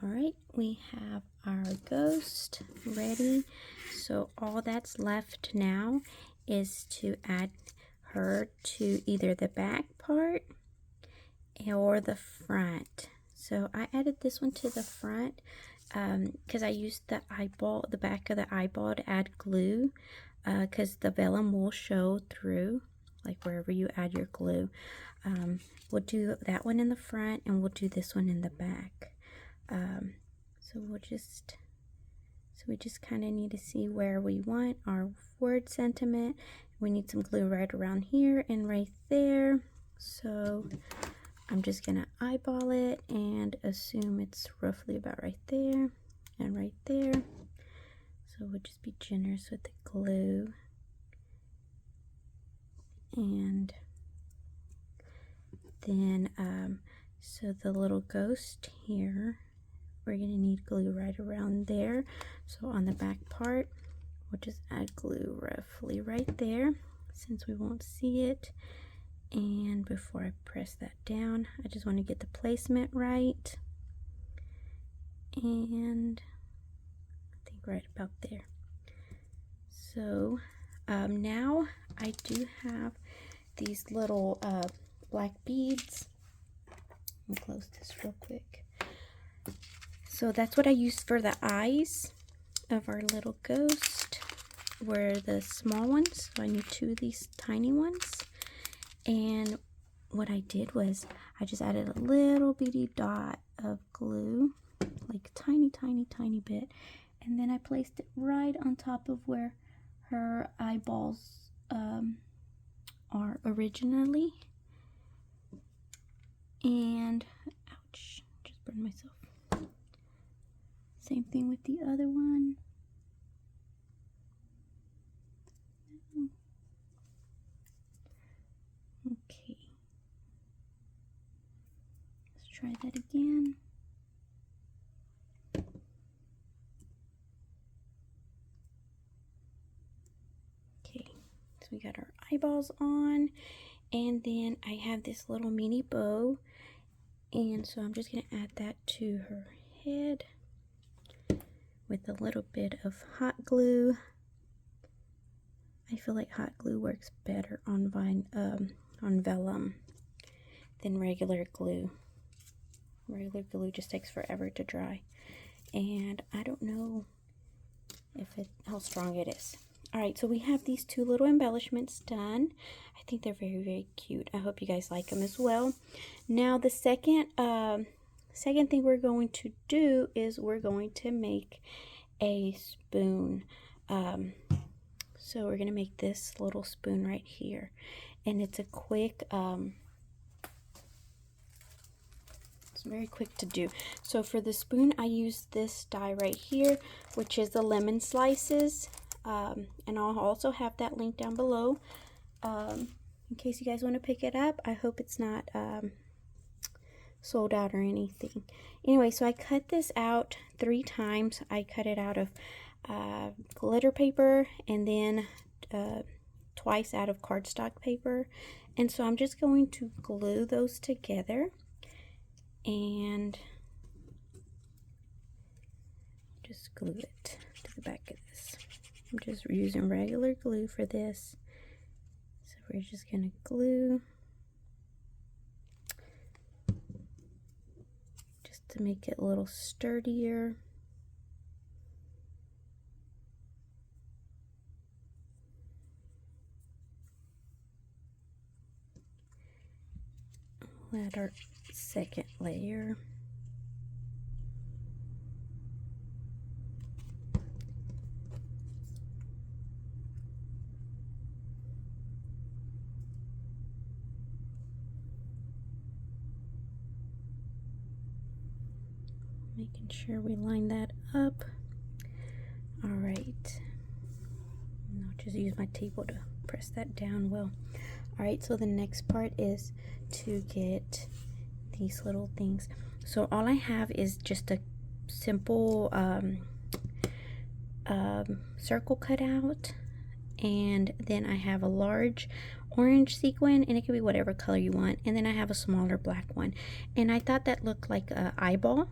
All right, we have our ghost ready. So all that's left now is to add her to either the back part or the front. So I added this one to the front because I used the eyeball, the back of the eyeball, to add glue because the vellum will show through, like wherever you add your glue. We'll do that one in the front and we'll do this one in the back. So we just kind of need to see where we want our word sentiment. We need some glue right around here and right there. So I'm just gonna eyeball it and assume it's roughly about right there and right there. So we'll just be generous with the glue. And then so the little ghost here, we're going to need glue right around there. So on the back part, we'll just add glue roughly right there since we won't see it. And before I press that down, I just want to get the placement right. And I think right about there. So now I do have these little black beads. Let me close this real quick. So that's what I used for the eyes of our little ghost, were the small ones. So I need 2 of these tiny ones. And what I did was I just added a little bitty dot of glue, like tiny bit. And then I placed it right on top of where her eyeballs are originally. And, ouch, just burned myself. Same thing with the other one. Okay. Let's try that again. Okay, so we got our eyeballs on, and then I have this little mini bow, and so I'm just going to add that to her head with a little bit of hot glue. I feel like hot glue works better on vellum than regular glue. Regular glue just takes forever to dry, and I don't know how strong it is. All right, so we have these 2 little embellishments done. I think they're very cute. I hope you guys like them as well. Now the second thing we're going to do is we're going to make a spoon. So we're gonna make this little spoon right here, and it's a quick it's very quick to do. So for the spoon, I use this die right here, which is the lemon slices, and I'll also have that link down below in case you guys want to pick it up. I hope it's not sold out or anything. Anyway, so I cut this out 3 times. I cut it out of glitter paper and then twice out of cardstock paper, and so I'm just going to glue those together and just glue it to the back of this. I'm just using regular glue for this, so we're just gonna glue just to make it a little sturdier. We'll add our second layer. Making sure we line that up. All right. And I'll just use my table to press that down well. All right, so the next part is to get these little things. So all I have is just a simple circle cut out, and then I have a large orange sequin, and it can be whatever color you want, and then I have a smaller black one, and I thought that looked like an eyeball,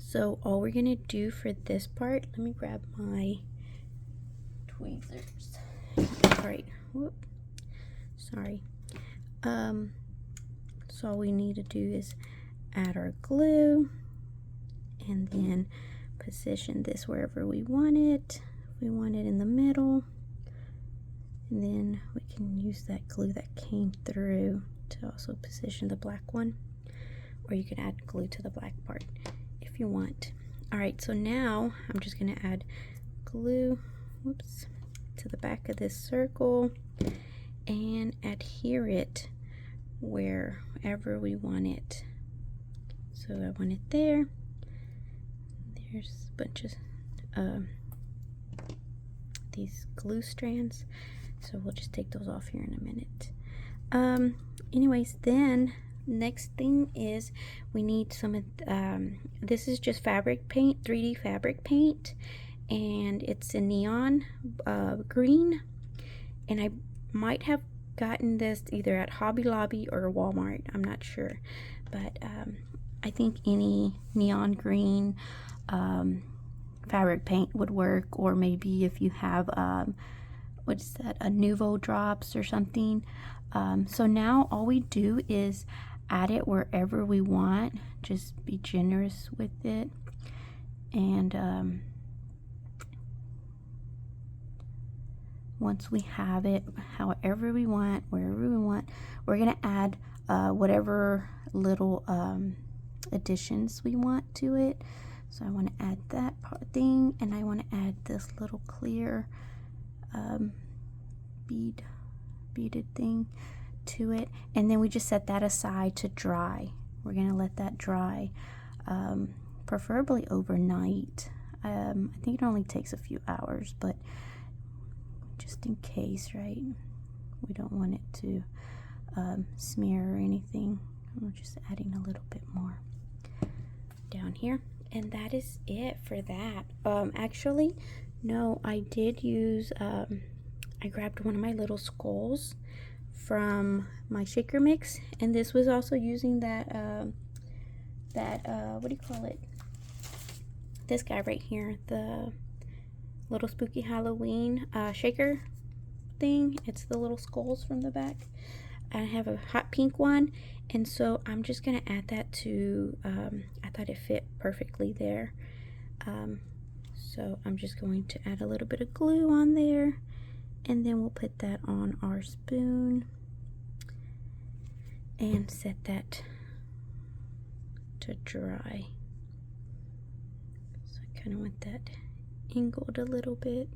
So all we're gonna do for this part, let me grab my tweezers. All right, whoop, sorry. So all we need to do is add our glue and then position this wherever we want it. We want it in the middle, and then we can use that glue that came through to also position the black one, or you can add glue to the black part if you want. All right, so now I'm just gonna add glue, whoops, to the back of this circle and adhere it wherever we want it. So I want it there. There's a bunch of these glue strands, so we'll just take those off here in a minute. Anyways, then next thing is we need some of this is just fabric paint, 3D fabric paint, and it's a neon green, and I might have gotten this either at Hobby Lobby or Walmart, I'm not sure, but I think any neon green fabric paint would work, or maybe if you have what's that, a Nuvo drops or something. So now all we do is add it wherever we want, just be generous with it, and once we have it however we want, wherever we want, we're gonna add whatever little additions we want to it. So I want to add that thing, and I want to add this little clear beaded thing to it, and then we just set that aside to dry. We're going to let that dry, preferably overnight. I think it only takes a few hours, but just in case, right? We don't want it to smear or anything. We're just adding a little bit more down here. And that is it for that. Actually, no, I did use, I grabbed one of my little skulls from my shaker mix, and this was also using that, what do you call it? This guy right here, the little spooky Halloween shaker thing. It's the little skulls from the back. I have a hot pink one, and so I'm just gonna add that to I thought it fit perfectly there, so I'm just going to add a little bit of glue on there, and then we'll put that on our spoon and set that to dry. So I kind of want that angled a little bit.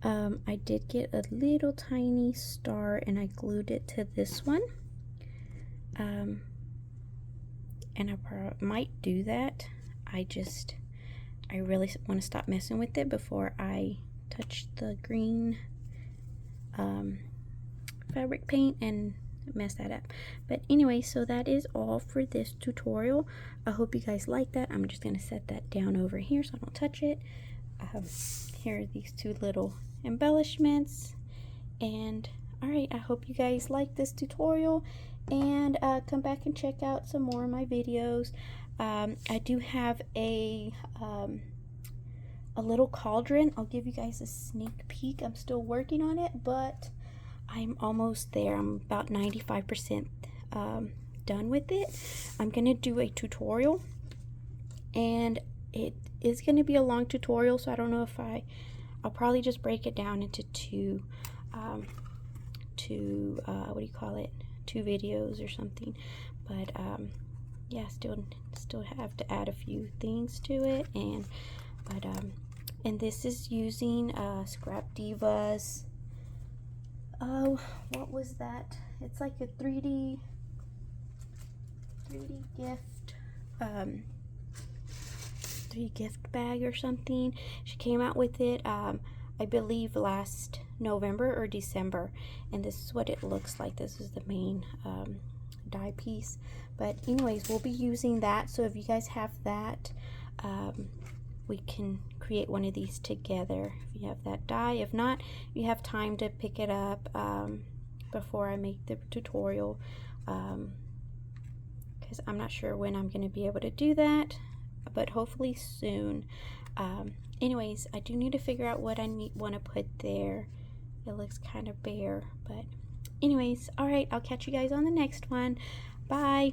I did get a little tiny star, and I glued it to this one, and I might do that. I really want to stop messing with it before I touch the green fabric paint and mess that up. But anyway, so that is all for this tutorial. I hope you guys like that. I'm just going to set that down over here so I don't touch it. Here are these two little embellishments, and all right, I hope you guys like this tutorial, and come back and check out some more of my videos. I do have a little cauldron. I'll give you guys a sneak peek. I'm still working on it, but I'm almost there. I'm about 95% done with it. I'm gonna do a tutorial, and it is going to be a long tutorial, so I don't know if I'll probably just break it down into two what do you call it, 2 videos or something. But yeah, still have to add a few things to it, and this is using Scrap Divas. Oh, what was that? It's like a 3D gift 3 gift bag or something. She came out with it I believe last November or December, and this is what it looks like. This is the main die piece. But anyways, we'll be using that, so if you guys have that, we can create one of these together if you have that die. If not, you have time to pick it up before I make the tutorial, because I'm not sure when I'm going to be able to do that. but hopefully soon. Anyways, I do need to figure out what I want to put there. It looks kind of bare, but anyways, all right, I'll catch you guys on the next one. Bye.